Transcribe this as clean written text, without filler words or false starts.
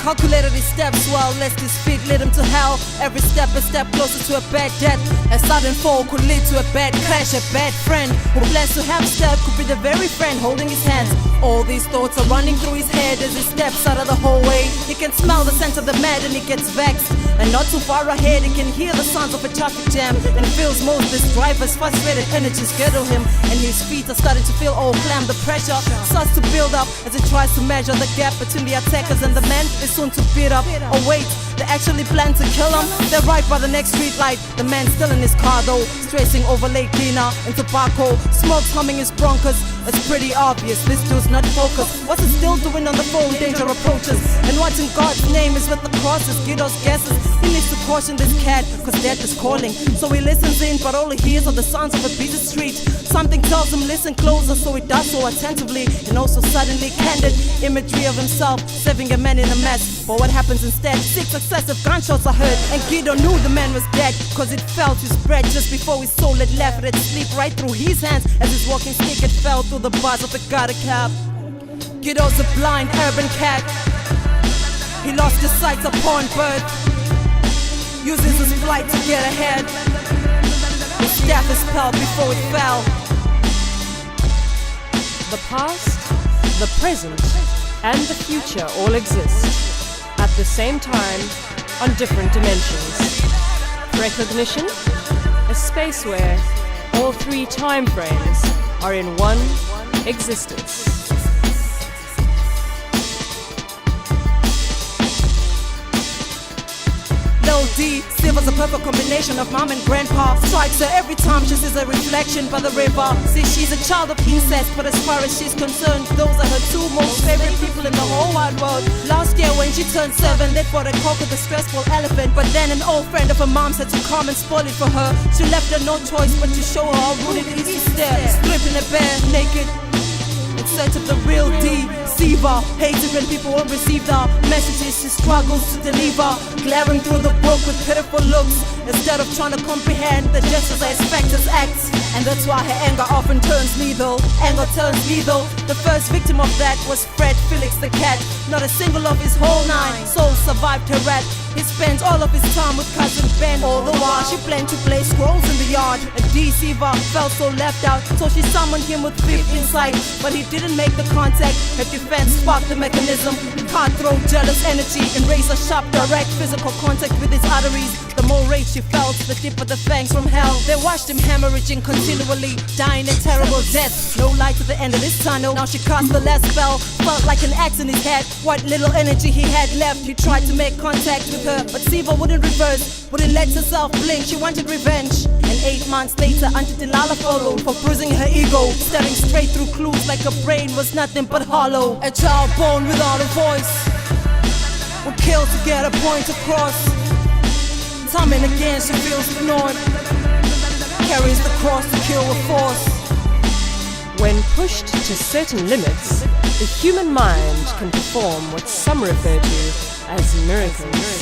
Calculated his steps while lest his feet lead him to hell. Every step a step closer to a bad death. A sudden fall could lead to a bad crash. A bad friend who plans to have step could be the very friend holding his hands. All these thoughts are running through his head as he steps out of the hallway. He can smell the scent of the mad and he gets vexed. And not too far ahead he can hear the sounds of a traffic jam. And feels most this driver's frustrated energies get on him. And his feet are starting to feel all clammed. The pressure starts to build up as he tries to measure the gap between the attackers and the man is soon to beat up. Oh wait, they actually plan to kill him. They're right by the next street light. The man's still in his car though, stressing over late dinner and tobacco. Smoke's humming his broncos. It's pretty obvious this dude's not focused. What's he still doing on the phone? Danger approaches. And what in God's name is with the crosses? Guido's guesses. He needs to caution this cat, cause death is calling. So he listens in, but all he hears are the sounds of a busy street. Something tells him listen closer, so he does so attentively. And also suddenly candid imagery of himself saving a man in a mess. But what happens instead? 6 successive gunshots are heard, and Guido knew the man was dead, cause it felt his breath just before his soul had left. It slipped right through his hands as his walking stick had fell through the bars of the gutter cab. Guido's a blind urban cat. He lost his sight upon birth, uses his flight to get ahead. His staff is spelled before it fell. The past, the present, and the future all exist at the same time on different dimensions. Recognition, a space where all 3 time frames are in one existence. Lil D, Silver's a perfect combination of mom and grandpa. Strikes her every time she sees a reflection by the river. See, she's a child of incest, but as far as she's concerned, those are her 2 most favorite people in the whole wide world. Last year when she turned 7, they bought a coke with a stressful elephant. But then an old friend of her mom's had to come and spoil it for her. She left her no choice but to show her how rude it is to stare, stripping her bare naked in search of the real D. Deceiver, hates it when people won't receive the messages she struggles to deliver. Glaring through the book with pitiful looks instead of trying to comprehend the gestures I expect as acts. And that's why her anger often turns lethal. Anger turns lethal. The first victim of that was Fred Felix the cat. Not a single of his whole 9 souls survived her rat. He spends all of his time with cousin Ben. All the while she planned to play scrolls in the yard. A deceiver felt so left out, so she summoned him with 5th insight. But he didn't make the contact. Her defense sparked the mechanism. Cutthroat, jealous energy, and razor sharp, direct physical contact with his arteries. The more rage she felt, the deeper the fangs from hell. They watched him hemorrhaging continually, dying a terrible death. No light at the end of this tunnel. Now she cast the last spell. Felt like an axe in his head. What little energy he had left, he tried to make contact with her, but Siva wouldn't reverse, wouldn't let herself blink. She wanted revenge. And 8 months later, Auntie Delilah followed for bruising her ego, staring straight through clues like her brain was nothing but hollow. A child born without a voice would kill to get a point across. Time and again she feels ignored, carries the cross to kill with force. When pushed to certain limits, the human mind can perform what some refer to as miracles.